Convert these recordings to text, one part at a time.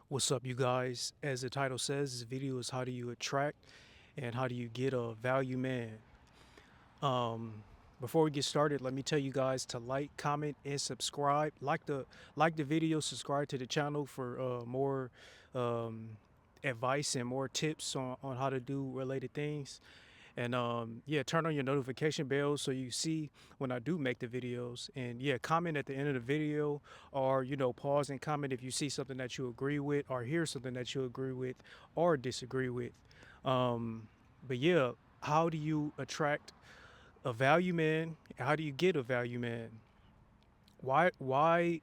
What's up, you guys? As the title says, this video is how do you attract and how do you get a value man. Um, Before we get started, let me tell you guys to like, comment, and subscribe. Like the video, subscribe to the channel for more um, advice and more tips on how to do related things. And yeah, turn on your notification bell so you see when I do make the videos. And yeah, comment at the end of the video, or pause and comment if you see something that you agree with, or hear something that you agree with or disagree with. Um, but yeah, how do you attract a value man? How do you get a value man? Why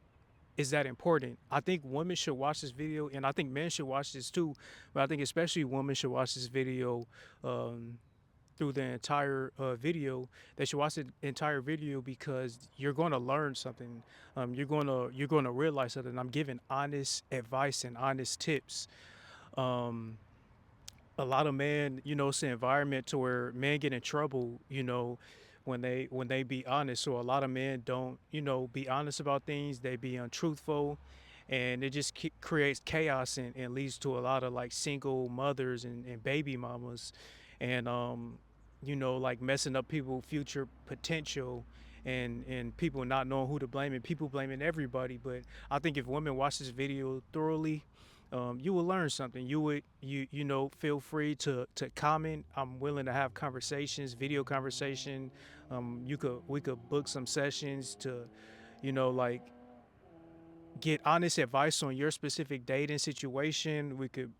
is that important? I think women should watch this video, and I think men should watch this too. But I think especially women should watch this video um, through the entire video. They should watch the entire video because you're going to learn something. You're going to realize something. I'm giving honest advice and honest tips. Um, a lot of men, it's an environment to where men get in trouble, when they be honest. So a lot of men don't, be honest about things. They be untruthful, and it just creates chaos and leads to a lot of like single mothers and baby mamas, and like messing up people' future potential. And people not knowing who to blame and people blaming everybody. But I think if women watch this video thoroughly, you will learn something. Feel free to comment. I'm willing to have conversations, video conversation. We could book some sessions to, like get honest advice on your specific dating situation. We could,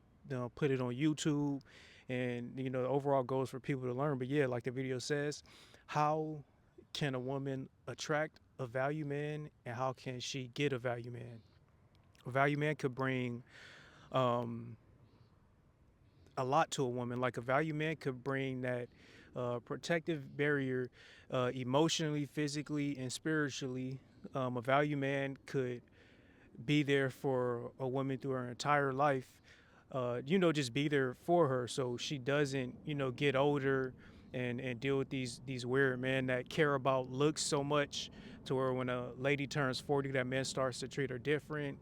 put it on YouTube, and the overall goal is for people to learn. But yeah, like the video says, how can a woman attract a value man, and how can she get a value man? A value man could bring um, a lot to a woman. Like a value man could bring that protective barrier, emotionally, physically, and spiritually. A value man could be there for a woman through her entire life. Just be there for her so she doesn't, get older and deal with these weird men that care about looks so much to where when a lady turns 40, that man starts to treat her different.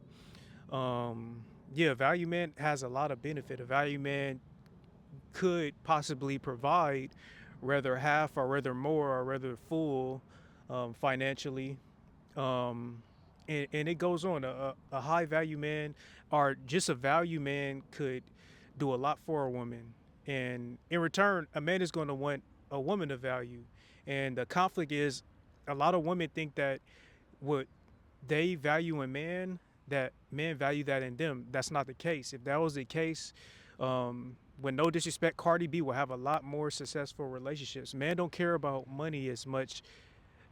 Yeah, value man has a lot of benefit. A value man could possibly provide, rather half or rather more or rather full, financially. Um, and it goes on. A high value man or just a value man could do a lot for a woman. And in return, a man is going to want a woman of value. And the conflict is a lot of women think that what they value in man, that men value that in them. That's not the case. If that was the case, with no disrespect, Cardi B will have a lot more successful relationships. Men don't care about money as much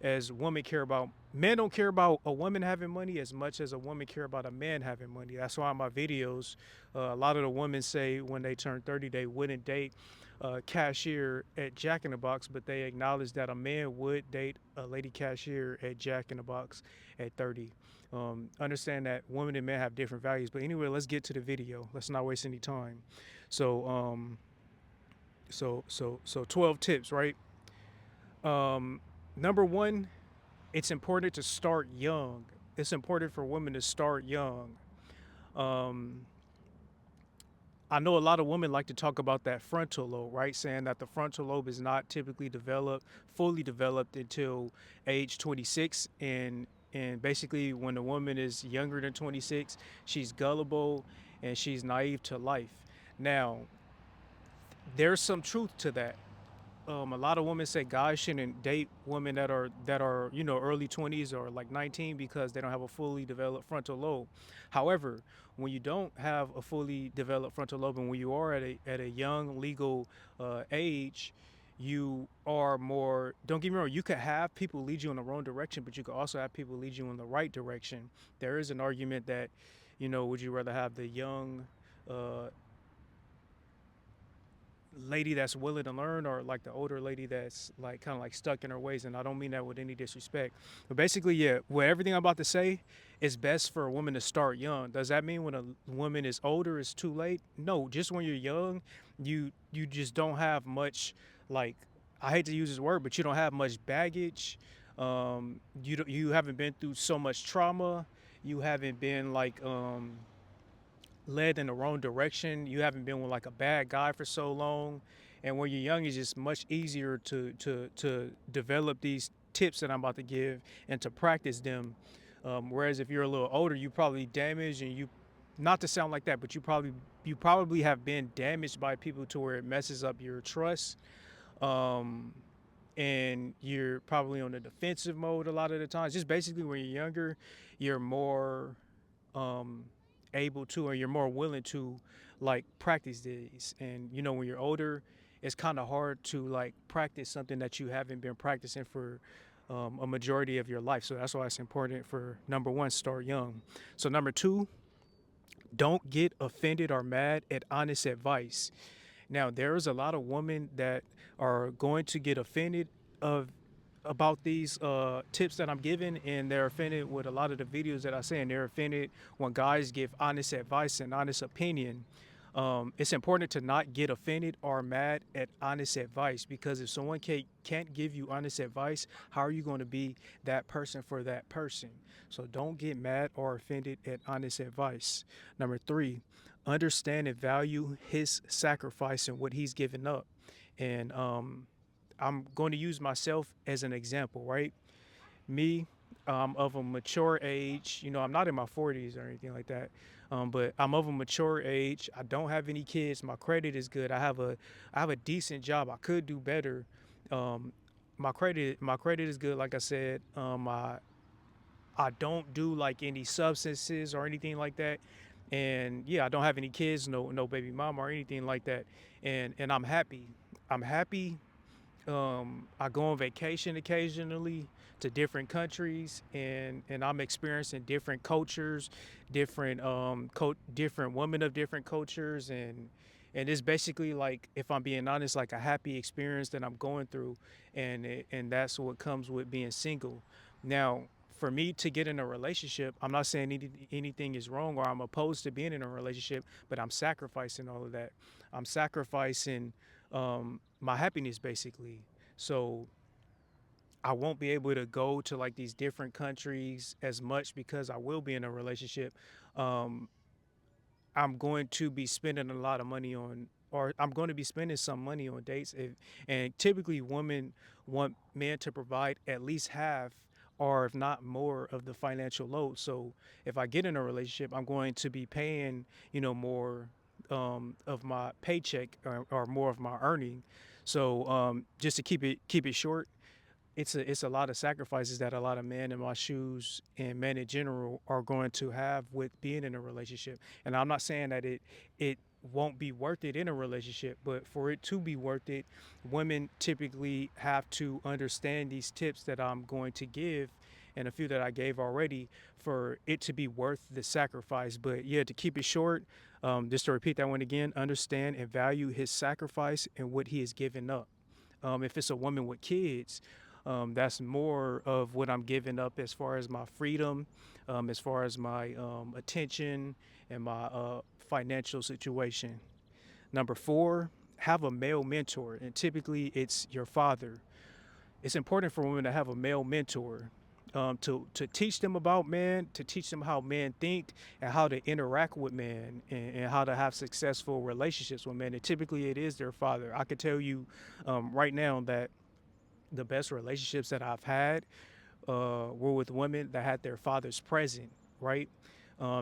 as women care about. Men don't care about a woman having money as much as a woman care about a man having money. That's why in my videos, a lot of the women say when they turn 30 they wouldn't date a cashier at Jack in the Box, but they acknowledge that a man would date a lady cashier at Jack in the Box at 30. Understand that women and men have different values. But anyway, let's get to the video. Let's not waste any time. So 12 tips, right? Um, Number one, it's important to start young. It's important for women to start young. Um, I know a lot of women like to talk about that frontal lobe, right? Saying that the frontal lobe is not typically fully developed until age 26, and basically when a woman is younger than 26, she's gullible and she's naive to life. Now, there's some truth to that. A lot of women say guys shouldn't date women that are early 20s or like 19 because they don't have a fully developed frontal lobe. However, when you don't have a fully developed frontal lobe and when you are at a young legal age, you are more. Don't get me wrong. You could have people lead you in the wrong direction, but you could also have people lead you in the right direction. There is an argument that, would you rather have the young uh, lady that's willing to learn or like the older lady that's like kind of like stuck in her ways? And I don't mean that with any disrespect, but basically, yeah, with everything I'm about to say, it's best for a woman to start young. Does that mean when a woman is older it's too late? No, just when you're young, you just don't have much, like, I hate to use this word, but you don't have much baggage. You haven't been through so much trauma. You haven't been led in the wrong direction. You haven't been with like a bad guy for so long, and when you're young, it's just much easier to develop these tips that I'm about to give and to practice them. Whereas if you're a little older, you probably damaged, and you, not to sound like that, but you probably have been damaged by people to where it messes up your trust. Um, and you're probably on the defensive mode a lot of the times. Just basically, when you're younger, you're more um, able to, or you're more willing to, like, practice these. And when you're older, it's kind of hard to like practice something that you haven't been practicing for a majority of your life. So that's why it's important for, number one, start young. So number two, don't get offended or mad at honest advice. Now, there is a lot of women that are going to get offended of about these tips that I'm giving, and they're offended with a lot of the videos that I say, and they're offended when guys give honest advice and honest opinion. It's important to not get offended or mad at honest advice, because if someone can't give you honest advice, how are you going to be that person for that person? So don't get mad or offended at honest advice. Number three, understand and value his sacrifice and what he's given up. And I'm going to use myself as an example, right? Me, of a mature age. I'm not in my 40s or anything like that, but I'm of a mature age. I don't have any kids. My credit is good. I have a decent job. I could do better. Um, my credit is good. Like I said, I don't do like any substances or anything like that. And yeah, I don't have any kids, no baby mama or anything like that. And I'm happy. I'm happy. I go on vacation occasionally to different countries, and I'm experiencing different cultures, different women of different cultures, and it's basically, like, if I'm being honest, like a happy experience that I'm going through, and that's what comes with being single. Now, for me to get in a relationship, I'm not saying anything is wrong or I'm opposed to being in a relationship, but I'm sacrificing all of that. I'm sacrificing my happiness, basically. So I won't be able to go to like these different countries as much because I will be in a relationship. Um, I'm going to be spending a lot of money on, or I'm going to be spending some money on dates. And typically, women want men to provide at least half, or if not more, of the financial load. So if I get in a relationship, I'm going to be paying, more of my paycheck, or more of my earning. So just to keep it short, it's a lot of sacrifices that a lot of men in my shoes and men in general are going to have with being in a relationship. And I'm not saying that it won't be worth it in a relationship, but for it to be worth it, women typically have to understand these tips that I'm going to give, and a few that I gave already, for it to be worth the sacrifice. But yeah, to keep it short, just to repeat that one again: understand and value his sacrifice and what he has given up. If it's a woman with kids, that's more of what I'm giving up as far as my freedom, as far as my attention and my financial situation. Number four, have a male mentor, and typically it's your father. It's important for women to have a male mentor, to teach them about men, to teach them how men think and how to interact with men, and how to have successful relationships with men. And typically it is their father. I could tell you right now that the best relationships that I've had were with women that had their fathers present, right?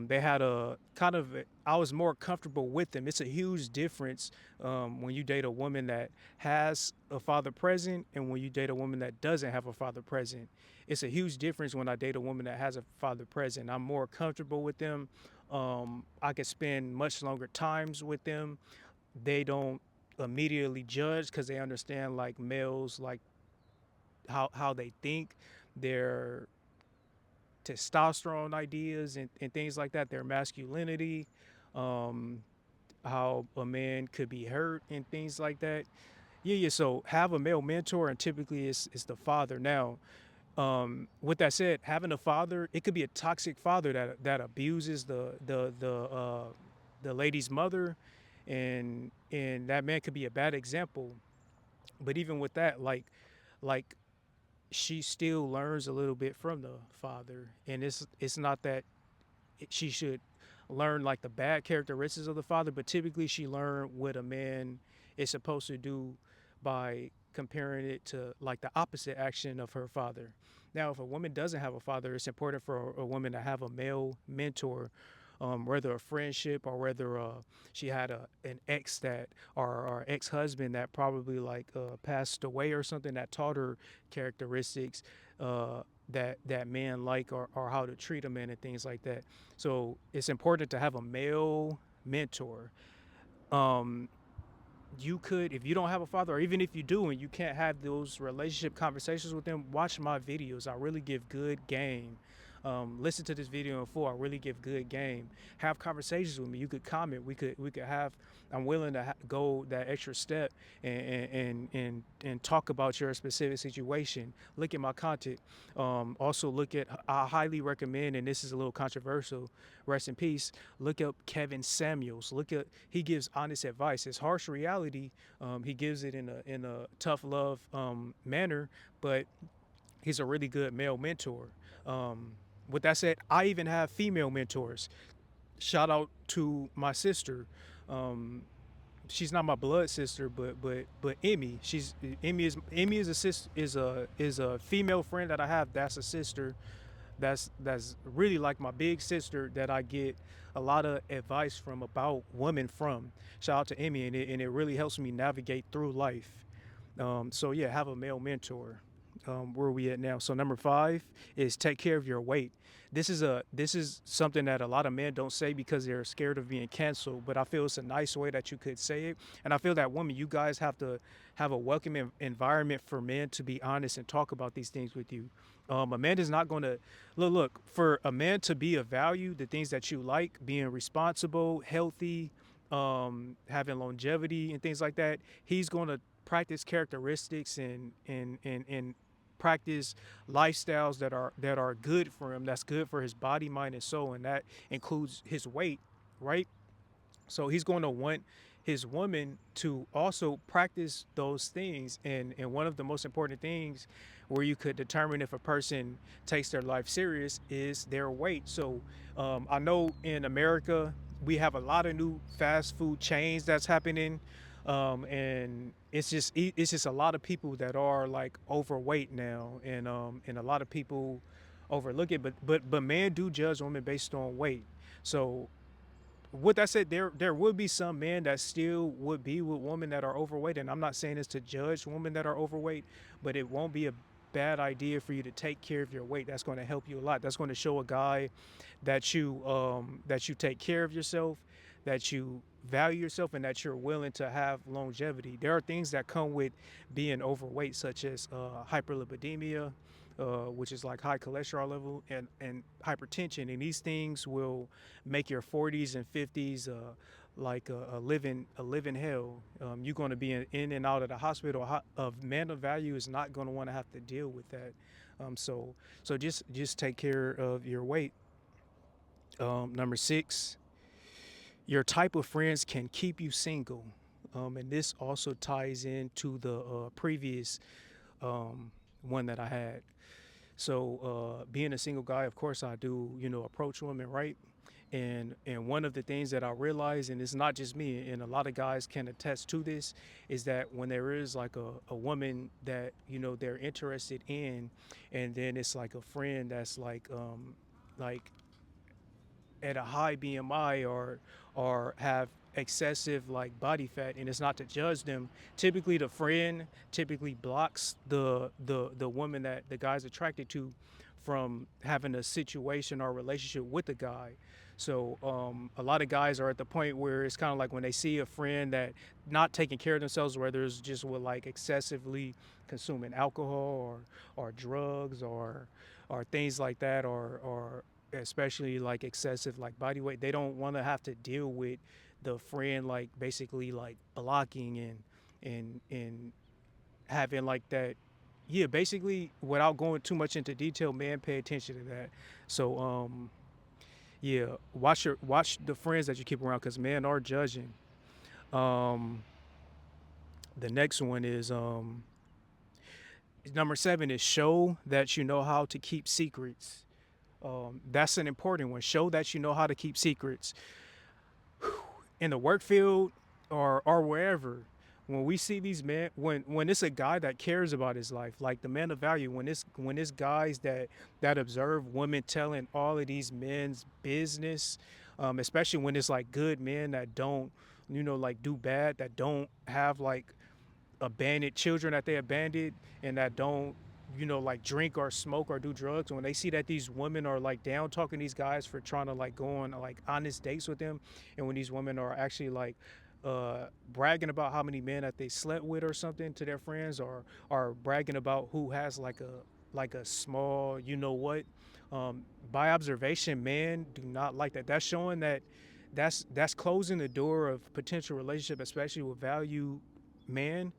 They had a kind of, I was more comfortable with them. It's a huge difference when you date a woman that has a father present and when you date a woman that doesn't have a father present. It's a huge difference when I date a woman that has a father present. I'm more comfortable with them. I can spend much longer times with them. They don't immediately judge because they understand, like, males, like, how they think, their testosterone ideas, and things like that, their masculinity, um, how a man could be hurt and things like that. Yeah, yeah. So have a male mentor, and typically it's the father. Now, with that said, having a father, it could be a toxic father that abuses the lady's mother, and that man could be a bad example. But even with that, like she still learns a little bit from the father, and it's not that she should learn like the bad characteristics of the father, but typically she learned what a man is supposed to do by comparing it to like the opposite action of her father. Now, if a woman doesn't have a father, it's important for a woman to have a male mentor, whether a friendship or whether she had an ex that or ex husband that probably like passed away or something that taught her characteristics that men like or how to treat a man and things like that. So it's important to have a male mentor. Um, you could, if you don't have a father, or even if you do and you can't have those relationship conversations with them, watch my videos. I really give good game. Listen to this video in full. I really give good game. Have conversations with me. You could comment. We could have. I'm willing to go that extra step and talk about your specific situation. Look at my content. Also look at. I highly recommend, and this is a little controversial. Rest in peace. Look up Kevin Samuels. Look at he gives honest advice. It's harsh reality. He gives it in a tough love manner, but he's a really good male mentor. Um, with that said, I even have female mentors. Shout out to my sister. Um, she's not my blood sister, but Emmy. Emmy is a sister is a female friend that I have. That's a sister. That's really like my big sister that I get a lot of advice from about women from. Shout out to Emmy, and it really helps me navigate through life. So yeah, have a male mentor. Where are we at now? So number 5 is take care of your weight. This is something that a lot of men don't say because they're scared of being canceled. But I feel it's a nice way that you could say it. And I feel that women, you guys have to have a welcoming environment for men to be honest and talk about these things with you. A man is not going to look for a man to be of value. The things that you like, being responsible, healthy, having longevity and things like that. He's going to practice characteristics and practice lifestyles that are good for him, that's good for his body, mind, and soul, and that includes his weight, right? So he's going to want his woman to also practice those things. And one of the most important things where you could determine if a person takes their life serious is their weight. So I know in America we have a lot of new fast food chains that's happening, and it's just a lot of people that are like overweight now, and a lot of people overlook it. But men do judge women based on weight. So with that said, there would be some men that still would be with women that are overweight, and I'm not saying this to judge women that are overweight, but it won't be a bad idea for you to take care of your weight. That's going to help you a lot. That's going to show a guy that you take care of yourself, that you value yourself, and that you're willing to have longevity. There are things that come with being overweight, such as hyperlipidemia, which is like high cholesterol level, and hypertension. And these things will make your 40s and 50s like a living hell. You're going to be in and out of the hospital. A man of value is not going to want to have to deal with that. So just take care of your weight. Number 6, your type of friends can keep you single. And this also ties into the previous um, one that I had. So being a single guy, of course, I do, approach women, right? And one of the things that I realize, and it's not just me, and a lot of guys can attest to this, is that when there is like a woman that they're interested in, and then it's like a friend that's like at a high BMI or have excessive like body fat, and it's not to judge them. Typically the friend typically blocks the woman that the guy's attracted to from having a situation or relationship with the guy. So a lot of guys are at the point where it's kind of like when they see a friend that not taking care of themselves, whether it's just with like excessively consuming alcohol or drugs or things like that, or especially like excessive like body weight, they don't want to have to deal with the friend like basically like blocking and having like that. Yeah, basically, without going too much into detail, man, pay attention to that. So yeah, watch the friends that you keep around, because men are judging. um the next one is number 7 is show that you know how to keep secrets. That's an important one. Show that you know how to keep secrets in the work field or wherever. When we see these men, when it's a guy that cares about his life, like the man of value, when it's guys that observe women telling all of these men's business, especially when it's like good men that don't, like do bad, that don't have like abandoned children that they abandoned, and that don't, like drink or smoke or do drugs. When they see that these women are like down talking these guys for trying to like go on like honest dates with them, and when these women are actually like bragging about how many men that they slept with or something to their friends, or are bragging about who has like a small, um, by observation, men do not like that. That's showing that that's closing the door of potential relationship, especially with value man,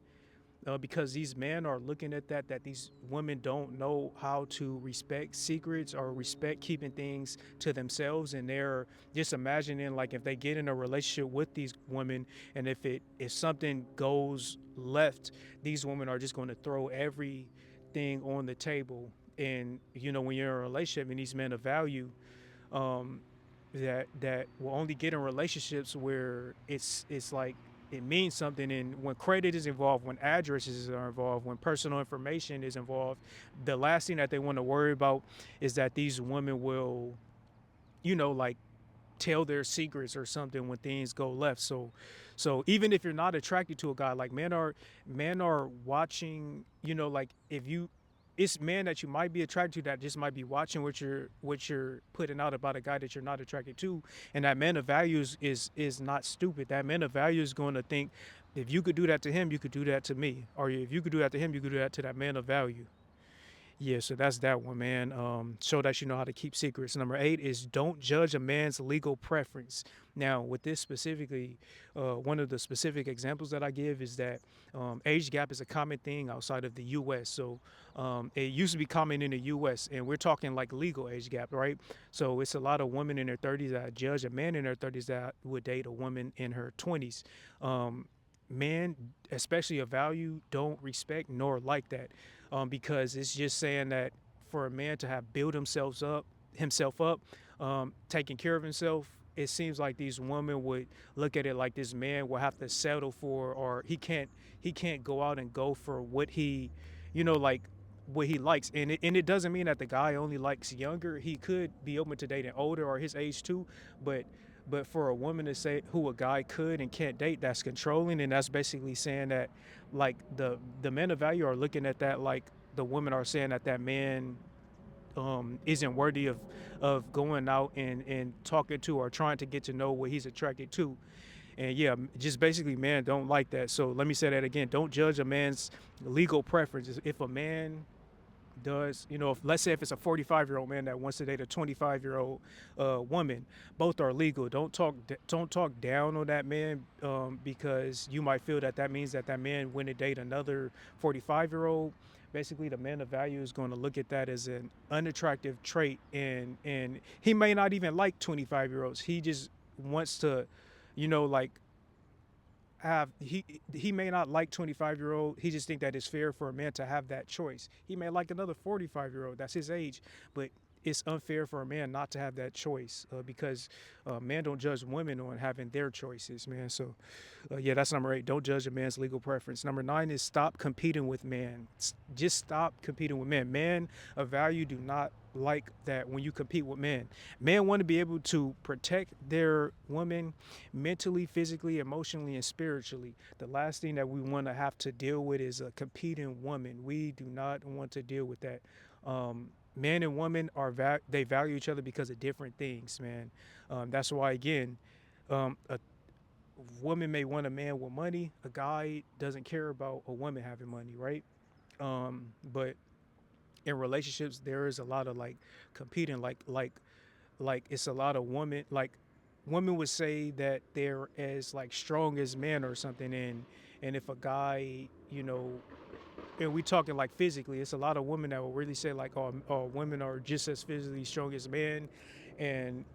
because these men are looking at that these women don't know how to respect secrets or respect keeping things to themselves, and they're just imagining like if they get in a relationship with these women, and if something goes left, these women are just going to throw everything on the table. And when you're in a relationship and these men of value, um, that will only get in relationships where it's like it means something. And when credit is involved, when addresses are involved, when personal information is involved, the last thing that they want to worry about is that these women will, like tell their secrets or something when things go left. So even if you're not attracted to a guy, like men are watching, like if you it's men that you might be attracted to that just might be watching what you're putting out about a guy that you're not attracted to. And that man of values is not stupid. That man of value is going to think, if you could do that to him, you could do that to me. Or if you could do that to him, you could do that to that man of value. Yeah, so that's that one, man. Show that you know how to keep secrets. Number 8 is don't judge a man's legal preference. Now, with this specifically, one of the specific examples that I give is that age gap is a common thing outside of the U.S. So it used to be common in the U.S., and we're talking like legal age gap, right? So it's a lot of women in their 30s that judge a man in their 30s that would date a woman in her 20s. Men, especially of value, don't respect nor like that, because it's just saying that for a man to have built himself up, taking care of himself, it seems like these women would look at it like this man will have to settle for, or he can't go out and go for what he, like what he likes. And it doesn't mean that the guy only likes younger. He could be open to dating older or his age too, but for a woman to say who a guy could and can't date, that's controlling. And that's basically saying that like the men of value are looking at that like the women are saying that man isn't worthy of going out and talking to or trying to get to know what he's attracted to. And yeah, just basically men don't like that. So let me say that again: don't judge a man's legal preferences. If a man does, if, let's say if it's a 45-year-old man that wants to date a 25-year-old woman, both are legal. Don't talk down on that man, because you might feel that means that man went to date another 45-year-old. Basically, the man of value is going to look at that as an unattractive trait, and he may not even like 25-year-olds. He just wants to, like have he may not like 25-year-old. He just think that it's fair for a man to have that choice. He may like another 45-year-old that's his age, but it's unfair for a man not to have that choice, because men don't judge women on having their choices, man. So yeah, that's number 8. Don't judge a man's legal preference. Number 9 is stop competing with men. Just stop competing with men. Men of value do not like that when you compete with men. Men want to be able to protect their women mentally, physically, emotionally, and spiritually. The last thing that we want to have to deal with is a competing woman. We do not want to deal with that. Men and women they value each other because of different things, man. That's why, again, a woman may want a man with money. A guy doesn't care about a woman having money, right? But in relationships, there is a lot of like competing, like it's a lot of women. Like women would say that they're as like strong as men or something, and if a guy, and we talking like physically, it's a lot of women that will really say like, oh, women are just as physically strong as men, and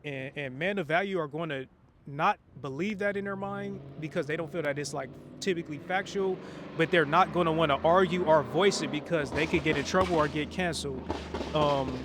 men of value are going to not believe that in their mind because they don't feel that it's like typically factual, but they're not going to want to argue or voice it because they could get in trouble or get canceled. Um,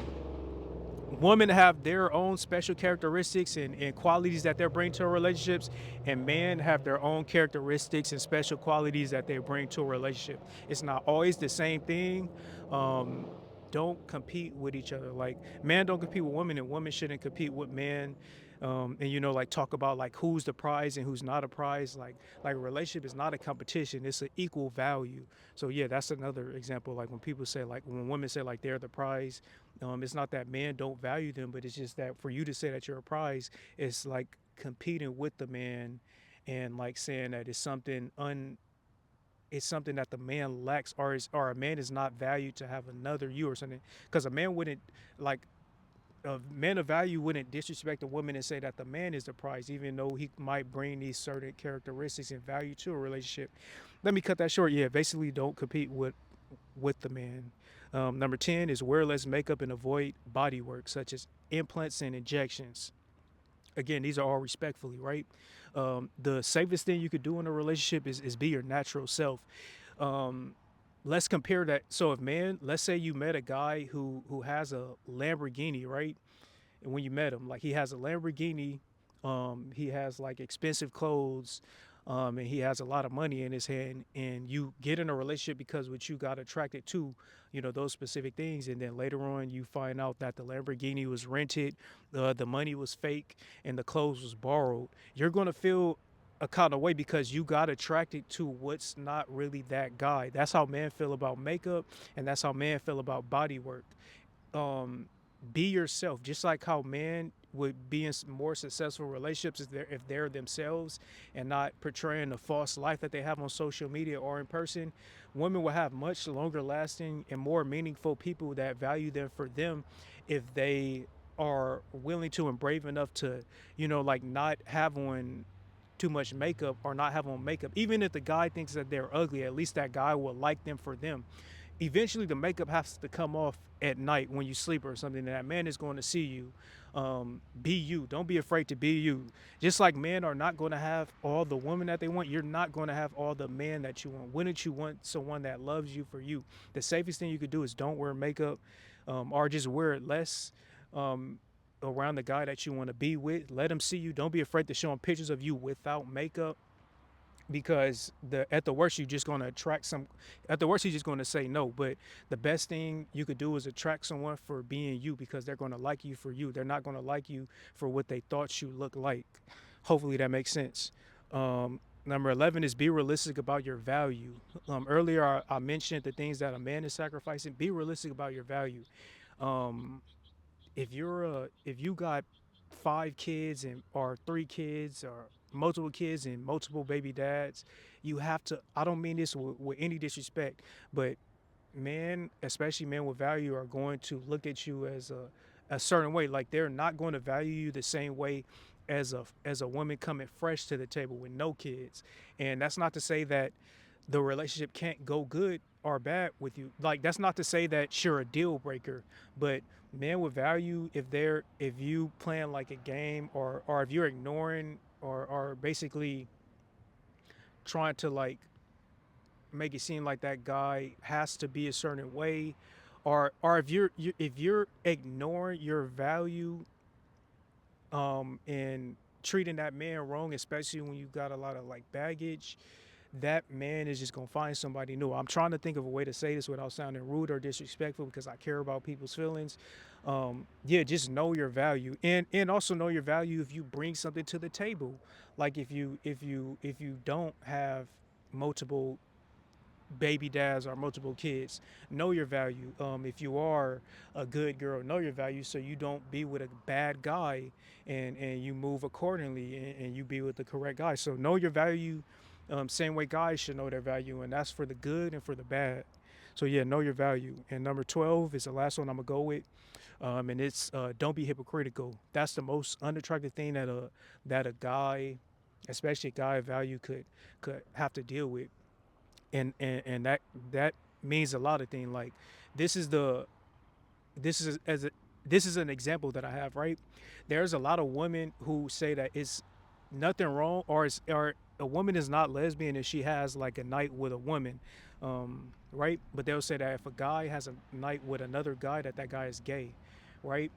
women have their own special characteristics and qualities that they bring to relationships, and men have their own characteristics and special qualities that they bring to a relationship. It's not always the same thing. um, don't compete with each other. Like, men don't compete with women, and women shouldn't compete with men. And like, talk about like who's the prize and who's not a prize. Like, a relationship is not a competition, it's an equal value. So yeah, that's another example. Like, when people say, like, when women say like they're the prize, it's not that men don't value them, but it's just that for you to say that you're a prize, it's like competing with the man, and like saying that it's something that the man lacks, or a man is not valued to have another you or something. Because a man wouldn't, like, a man of value wouldn't disrespect a woman and say that the man is the prize, even though he might bring these certain characteristics and value to a relationship. Let me cut that short. Yeah, basically, don't compete with the man. Number 10 is wear less makeup and avoid body work, such as implants and injections. Again, these are all respectfully, right? The safest thing you could do in a relationship is be your natural self. Um, let's compare that. So, if man, let's say you met a guy who has a Lamborghini, right? And when you met him, like, he has a Lamborghini, he has like expensive clothes, and he has a lot of money in his hand, and you get in a relationship because what you got attracted to, those specific things, and then later on you find out that the Lamborghini was rented, the money was fake, and the clothes was borrowed. You're gonna feel a kind of way because you got attracted to what's not really that guy. That's how men feel about makeup, and that's how men feel about body work. um be yourself, just like how men would be in more successful relationships if they're themselves and not portraying the false life that they have on social media or in person. Women will have much longer lasting and more meaningful people that value them for them if they are willing to and brave enough to, like, not have on too much makeup or not have on makeup. Even if the guy thinks that they're ugly, at least that guy will like them for them. Eventually the makeup has to come off at night when you sleep or something. That man is going to see you. Be you. Don't be afraid to be you. Just like men are not going to have all the women that they want, you're not going to have all the man that you want. Wouldn't you want someone that loves you for you? The safest thing you could do is don't wear makeup, or just wear it less. Um, Around the guy that you want to be with, let him see you. Don't be afraid to show him pictures of you without makeup, because at the worst you're just going to attract some. At the worst he's just going to say no. But the best thing you could do is attract someone for being you, because they're going to like you for you. They're not going to like you for what they thought you look like. Hopefully that makes sense. Number 11 is be realistic about your value. Earlier I mentioned the things that a man is sacrificing. Be realistic about your value. um, if you got 5 kids and or 3 kids or multiple kids and multiple baby dads, you have to. I don't mean this with any disrespect, but men, especially men with value, are going to look at you as a certain way. Like, they're not going to value you the same way as a woman coming fresh to the table with no kids. And that's not to say that the relationship can't go good or bad with you. Like, that's not to say that you're a deal breaker, but men with value, if you playing like a game, or if you're ignoring or basically trying to, like, make it seem like that guy has to be a certain way, or if you're ignoring your value, and treating that man wrong, especially when you got a lot of like baggage, that man is just gonna find somebody new. I'm trying to think of a way to say this without sounding rude or disrespectful, because I care about people's feelings. Yeah, just know your value, and also know your value if you bring something to the table. Like, if you don't have multiple baby dads or multiple kids, know your value. If you are a good girl, know your value, so you don't be with a bad guy, and you move accordingly, and you be with the correct guy. So know your value. Same way guys should know their value, and that's for the good and for the bad. So yeah, know your value. And number 12 is the last one I'm gonna go with. And it's don't be hypocritical. That's the most unattractive thing that a guy, especially a guy of value, could have to deal with. And that means a lot of things. Like, this is the this is as a, this is an example that I have, right? There's a lot of women who say that it's nothing wrong, or a woman is not lesbian if she has like a night with a woman, right? But they'll say that if a guy has a night with another guy, that guy is gay, right?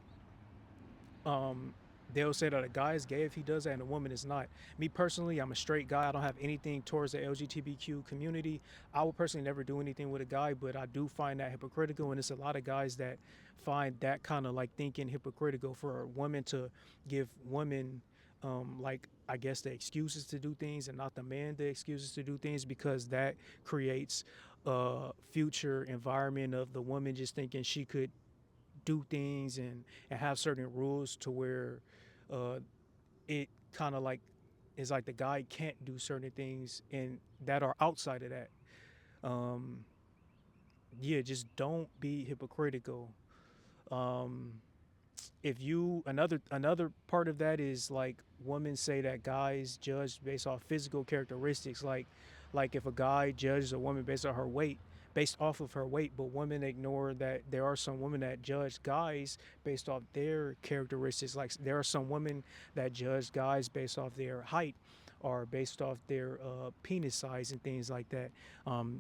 um, they'll say that a guy is gay if he does that and a woman is not. Me personally, I'm a straight guy. I don't have anything towards the LGBTQ community. I would personally never do anything with a guy, but I do find that hypocritical, and it's a lot of guys that find that kind of like thinking hypocritical for a woman to give women like I guess the excuses to do things and not the man the excuses to do things because that creates a future environment of the woman just thinking she could do things and have certain rules to where uh, it kind of like is like the guy can't do certain things and that are outside of that. Um, yeah, just don't be hypocritical. Um, if you another part of that is like women say that guys judge based off physical characteristics, like if a guy judges a woman based off of her weight, but women ignore that there are some women that judge guys based off their characteristics. Like there are some women that judge guys based off their height or based off their penis size and things like that.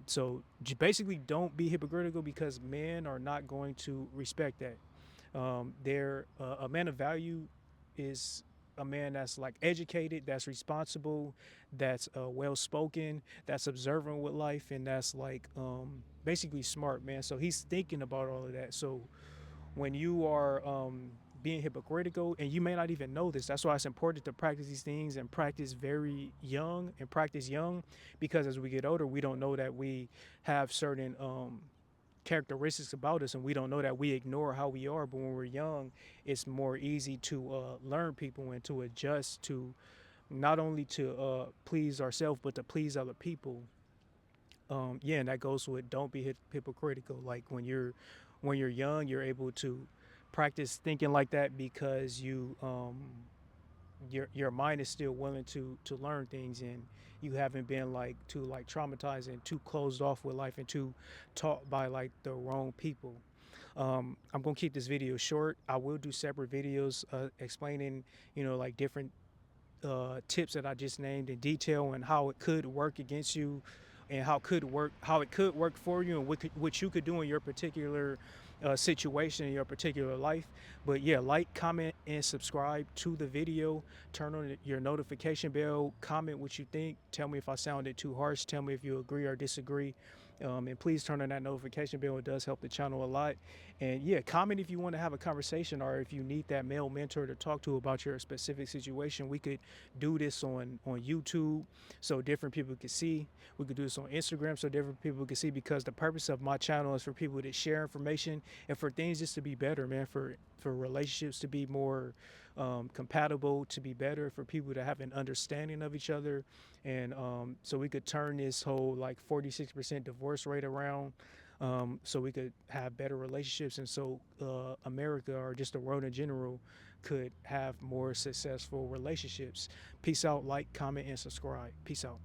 So basically, don't be hypocritical because men are not going to respect that. They're a man of value is a man that's like educated, that's responsible, that's well spoken, that's observant with life, and that's like basically smart, man. So he's thinking about all of that. So when you are being hypocritical, and you may not even know this, that's why it's important to practice these things and practice very young and practice young, because as we get older, we don't know that we have certain characteristics about us and we don't know that we ignore how we are, but when we're young it's more easy to learn people and to adjust to not only to please ourselves but to please other people. Yeah, and that goes with don't be hypocritical. Like when you're young you're able to practice thinking like that because your mind is still willing to learn things, and you haven't been like too like traumatized and too closed off with life and too taught by like the wrong people. I'm gonna keep this video short. I will do separate videos explaining, like different tips that I just named in detail and how it could work against you, and how it could work for you, and what you could do in your particular situation in your particular life. But yeah, like, comment, and subscribe to the video. Turn on your notification bell. Comment what you think. Tell me if I sounded too harsh. Tell me if you agree or disagree. And please turn on that notification bell. It does help the channel a lot. And yeah, comment if you want to have a conversation or if you need that male mentor to talk to about your specific situation. We could do this on YouTube so different people can see. We could do this on Instagram so different people can see, because the purpose of my channel is for people to share information and for things just to be better, man, for relationships to be more compatible, to be better, for people to have an understanding of each other, and so we could turn this whole like 46% divorce rate around, so we could have better relationships, and so America or just the world in general could have more successful relationships. Peace out. Like, comment, and subscribe. Peace out.